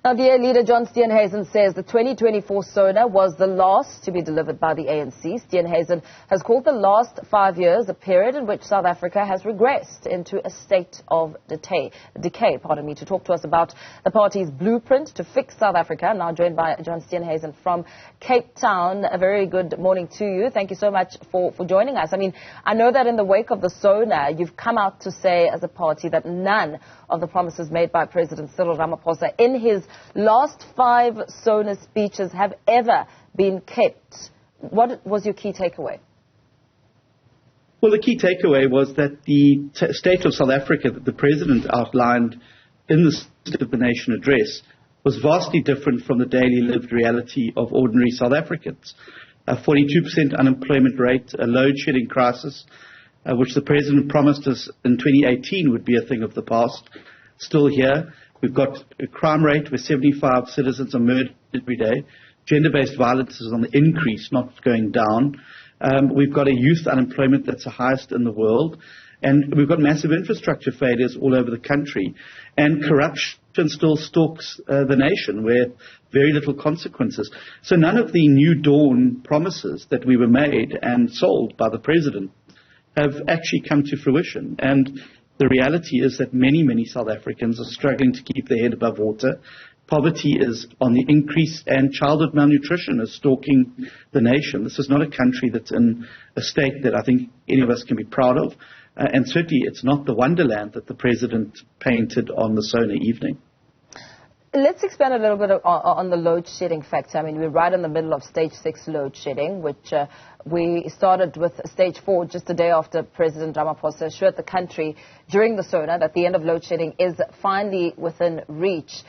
Now, DA leader John Steenhuisen says the 2024 SONA was the last to be delivered by the ANC. Steenhuisen has called the last 5 years a period in which South Africa has regressed into a state of decay. To talk to us about the party's blueprint to fix South Africa, now joined by John Steenhuisen from Cape Town. A very good morning to you. Thank you so much for joining us. I mean, I know that in the wake of the SONA, you've come out to say as a party that none of the promises made by President Cyril Ramaphosa in his last 5 SONA speeches have ever been kept. What was your key takeaway? Well, the key takeaway was that the state of South Africa that the President outlined in the State of the Nation address was vastly different from the daily lived reality of ordinary South Africans. A 42% unemployment rate, a load-shedding crisis, which the President promised us in 2018 would be a thing of the past, still here. We've got a crime rate where 75 citizens are murdered every day. Gender-based violence is on the increase, not going down. We've got a youth unemployment that's the highest in the world. And we've got massive infrastructure failures all over the country. And corruption still stalks the nation with very little consequences. So none of the new dawn promises that we were made and sold by the President have actually come to fruition. And the reality is that many, many South Africans are struggling to keep their head above water. Poverty is on the increase, and childhood malnutrition is stalking the nation. This is not a country that's in a state that I think any of us can be proud of. And certainly it's not the wonderland that the President painted on the SONA evening. Let's expand a little bit on the load-shedding factor. I mean, we're right in the middle of stage 6 load-shedding, which we started with stage 4 just a day after President Ramaphosa assured the country during the SONA that the end of load-shedding is finally within reach.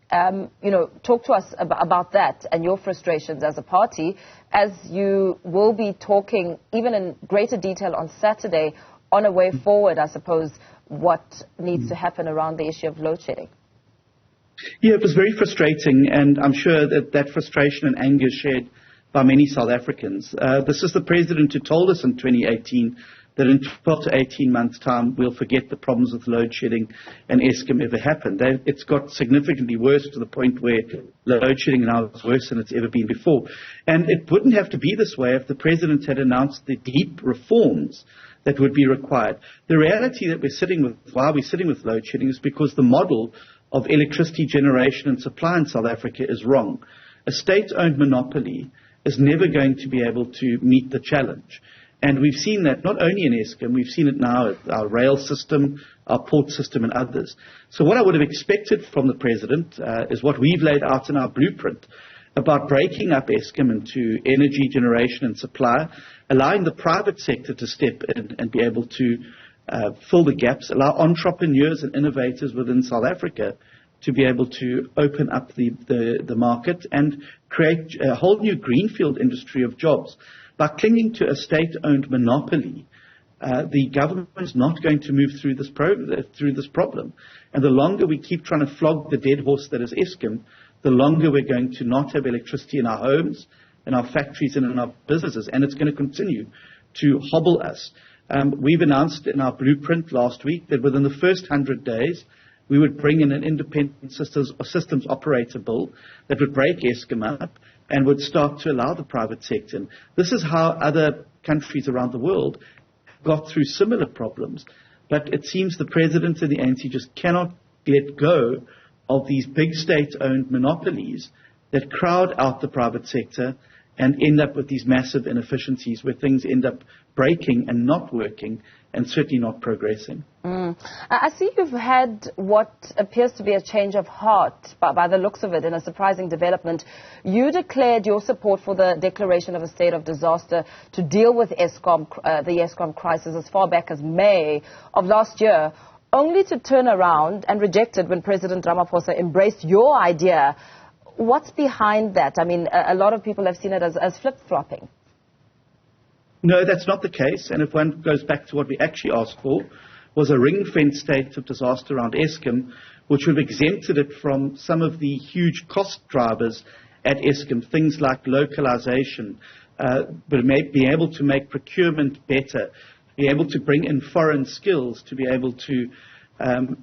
Talk to us about that and your frustrations as a party, as you will be talking even in greater detail on Saturday on a way forward, I suppose, what needs to happen around the issue of load-shedding. Yeah, it was very frustrating, and I'm sure that frustration and anger is shared by many South Africans. This is the President who told us in 2018 that in 12 to 18 months' time we'll forget the problems with load shedding and Eskom ever happened. It's got significantly worse to the point where load shedding now is worse than it's ever been before. And it wouldn't have to be this way if the President had announced the deep reforms that would be required. The reality that why we're sitting with load shedding is because the model of electricity generation and supply in South Africa is wrong. A state-owned monopoly is never going to be able to meet the challenge. And we've seen that not only in Eskom, we've seen it now at our rail system, our port system and others. So what I would have expected from the President is what we've laid out in our blueprint about breaking up Eskom into energy generation and supply, allowing the private sector to step in and be able to fill the gaps, allow entrepreneurs and innovators within South Africa to be able to open up the market and create a whole new greenfield industry of jobs. By clinging to a state-owned monopoly, the government is not going to move through this problem. And the longer we keep trying to flog the dead horse that is Eskom, the longer we're going to not have electricity in our homes, in our factories and in our businesses, and it's going to continue to hobble us. We've announced in our blueprint last week that within the first 100 days, we would bring in an independent systems operator bill that would break Eskom up and would start to allow the private sector. And this is how other countries around the world got through similar problems. But it seems the President and the ANC just cannot let go of these big state-owned monopolies that crowd out the private sector and end up with these massive inefficiencies where things end up breaking and not working and certainly not progressing. I see you've had what appears to be a change of heart by the looks of it in a surprising development. You declared your support for the declaration of a state of disaster to deal with the Eskom crisis as far back as May of last year, only to turn around and reject it when President Ramaphosa embraced your idea. What's behind that? I mean, a lot of people have seen it as flip-flopping. No, that's not the case. And if one goes back to what we actually asked for, was a ring-fenced state of disaster around Eskom, which would have exempted it from some of the huge cost drivers at Eskom, things like localization, but be able to make procurement better, be able to bring in foreign skills, to be able to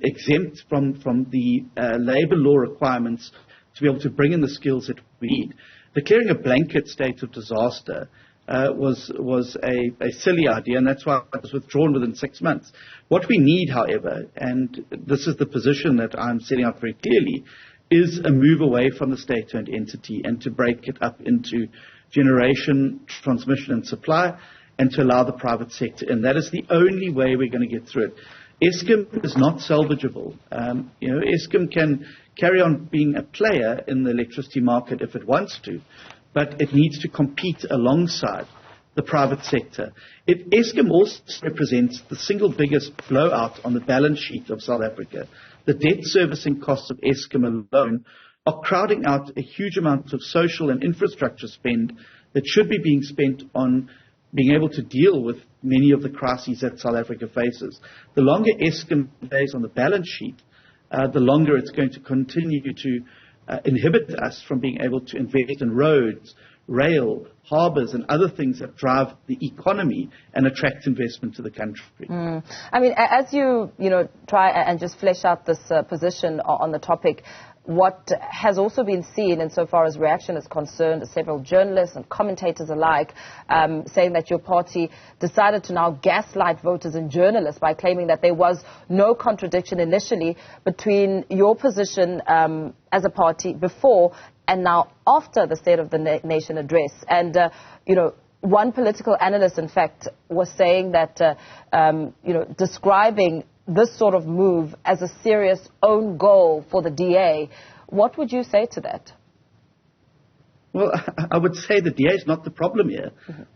exempt from the labor law requirements to be able to bring in the skills that we need. Declaring a blanket state of disaster was a silly idea, and that's why it was withdrawn within 6 months. What we need, however, and this is the position that I'm setting out very clearly, is a move away from the state-owned entity and to break it up into generation, transmission, and supply, and to allow the private sector in. That is the only way we're going to get through it. Eskom is not salvageable. Eskom can carry on being a player in the electricity market if it wants to, but it needs to compete alongside the private sector. Eskom also represents the single biggest blowout on the balance sheet of South Africa. The debt servicing costs of Eskom alone are crowding out a huge amount of social and infrastructure spend that should be being spent on being able to deal with many of the crises that South Africa faces. The longer Eskom stays on the balance sheet, the longer it's going to continue to inhibit us from being able to invest in roads, rail, harbours, and other things that drive the economy and attract investment to the country. I mean, as you try and just flesh out this position on the topic, what has also been seen insofar as reaction is concerned, several journalists and commentators alike saying that your party decided to now gaslight voters and journalists by claiming that there was no contradiction initially between your position as a party before and now after the State of the Nation address. And, one political analyst, in fact, was saying that, describing this sort of move as a serious own goal for the DA. What would you say to that? Well, I would say the DA is not the problem here.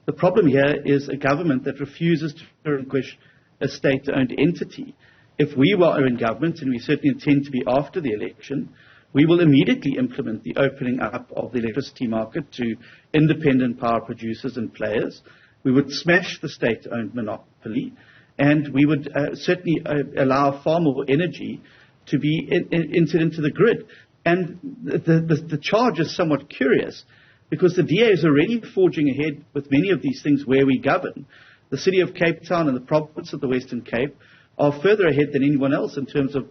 The problem here is a government that refuses to relinquish a state-owned entity. If we were in government, and we certainly intend to be after the election, we will immediately implement the opening up of the electricity market to independent power producers and players. We would smash the state-owned monopoly, and we would certainly allow far more energy to be entered into the grid. And the charge is somewhat curious, because the DA is already forging ahead with many of these things where we govern. The city of Cape Town and the province of the Western Cape are further ahead than anyone else in terms of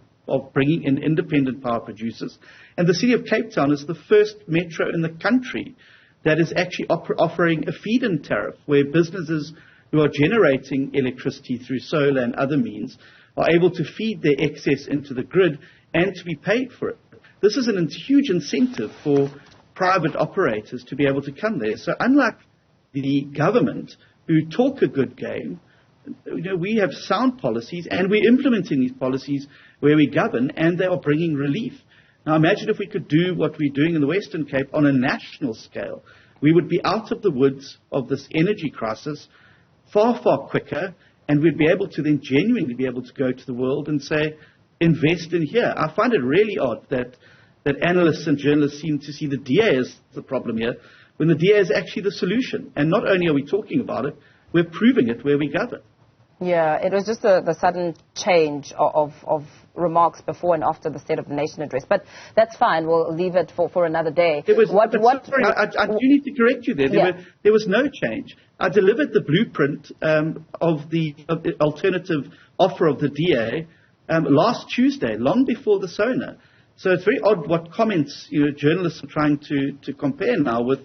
bringing in independent power producers. And the city of Cape Town is the first metro in the country that is actually offering a feed-in tariff, where businesses who are generating electricity through solar and other means are able to feed their excess into the grid and to be paid for it. This is a huge incentive for private operators to be able to come there. So unlike the government, who talk a good game, we have sound policies, and we're implementing these policies where we govern, and they are bringing relief. Now imagine if we could do what we're doing in the Western Cape on a national scale. We would be out of the woods of this energy crisis far, far quicker, and we'd be able to then genuinely be able to go to the world and say, invest in here. I find it really odd that analysts and journalists seem to see the DA as the problem here, when the DA is actually the solution. And not only are we talking about it, we're proving it where we govern. Yeah, it was just the sudden change of remarks before and after the State of the Nation address. But that's fine. We'll leave it for another day. Sorry, I do need to correct you there. There was no change. I delivered the blueprint of the alternative offer of the DA last Tuesday, long before the SONA. So it's very odd what comments journalists are trying to compare now with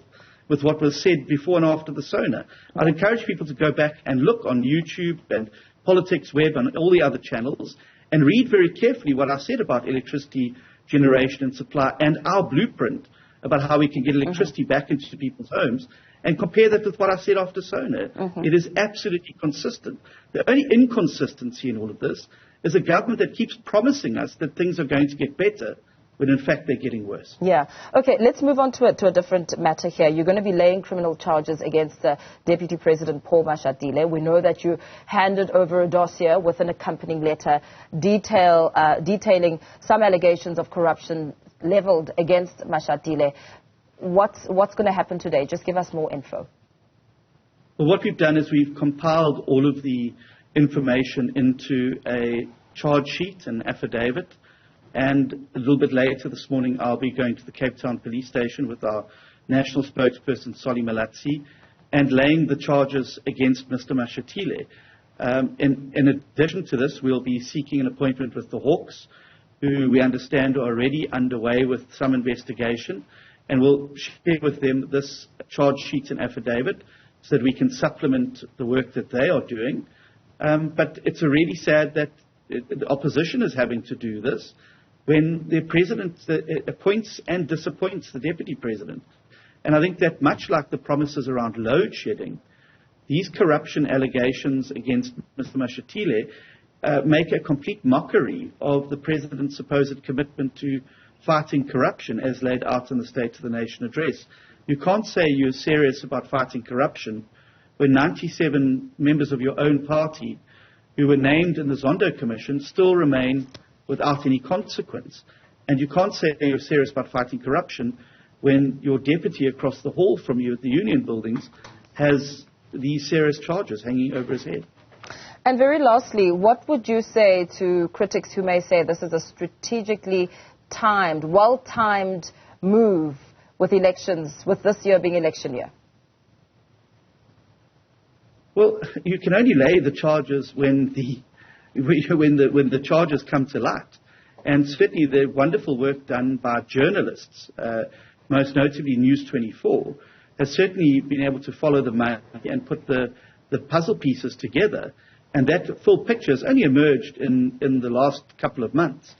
what was said before and after the SONA. I'd encourage people to go back and look on YouTube and Politics Web and all the other channels and read very carefully what I said about electricity generation and supply and our blueprint about how we can get electricity back into people's homes, and compare that with what I said after SONA. It is absolutely consistent. The only inconsistency in all of this is a government that keeps promising us that things are going to get better, when in fact they're getting worse. Yeah. Okay, let's move on to a different matter here. You're going to be laying criminal charges against Deputy President Paul Mashatile. We know that you handed over a dossier with an accompanying letter detailing some allegations of corruption leveled against Mashatile. What's going to happen today? Just give us more info. Well, what we've done is we've compiled all of the information into a charge sheet, an affidavit. And a little bit later this morning, I'll be going to the Cape Town police station with our national spokesperson, Solly Malatsi, and laying the charges against Mr. Mashatile. In addition to this, we'll be seeking an appointment with the Hawks who we understand are already underway with some investigation, and we'll share with them this charge sheet and affidavit so that we can supplement the work that they are doing. But it's really sad that the opposition is having to do this when the president appoints and disappoints the deputy president. And I think that much like the promises around load shedding, these corruption allegations against Mr. Mashatile make a complete mockery of the president's supposed commitment to fighting corruption as laid out in the State of the Nation address. You can't say you're serious about fighting corruption when 97 members of your own party who were named in the Zondo Commission still remain without any consequence. And you can't say you're serious about fighting corruption when your deputy across the hall from you at the union buildings has these serious charges hanging over his head. And very lastly, what would you say to critics who may say this is a strategically timed, well-timed move with elections, with this year being election year? Well, you can only lay the charges when the charges come to light. And certainly the wonderful work done by journalists, most notably News 24, has certainly been able to follow the money and put the puzzle pieces together. And that full picture has only emerged in the last couple of months.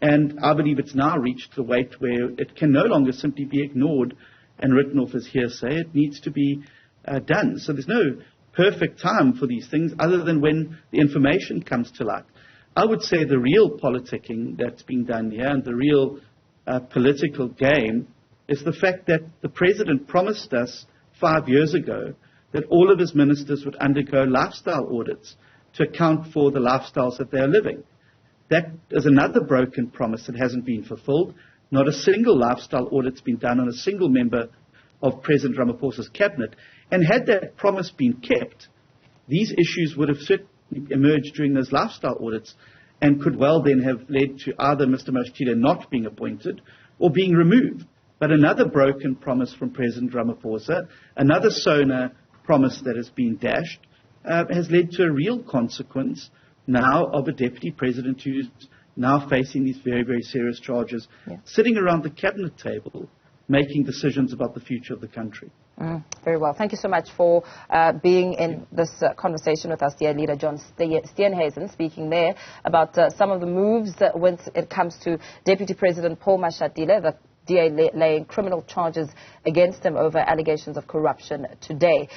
And I believe it's now reached the weight where it can no longer simply be ignored and written off as hearsay. It needs to be done. So there's no perfect time for these things other than when the information comes to light. I would say the real politicking that's being done here and the real political game is the fact that the president promised us 5 years ago that all of his ministers would undergo lifestyle audits to account for the lifestyles that they are living. That is another broken promise that hasn't been fulfilled. Not a single lifestyle audit's been done on a single member of President Ramaphosa's cabinet. And had that promise been kept, these issues would have certainly emerged during those lifestyle audits and could well then have led to either Mr. Mashatile not being appointed or being removed. But another broken promise from President Ramaphosa, another SONA promise that has been dashed, has led to a real consequence now of a deputy president who's now facing these very, very serious charges, sitting around the cabinet table, making decisions about the future of the country. Very well. Thank you so much for being in this conversation with us, dear leader John Steenhuisen, speaking there about some of the moves when it comes to Deputy President Paul Mashatile, the DA laying criminal charges against him over allegations of corruption today.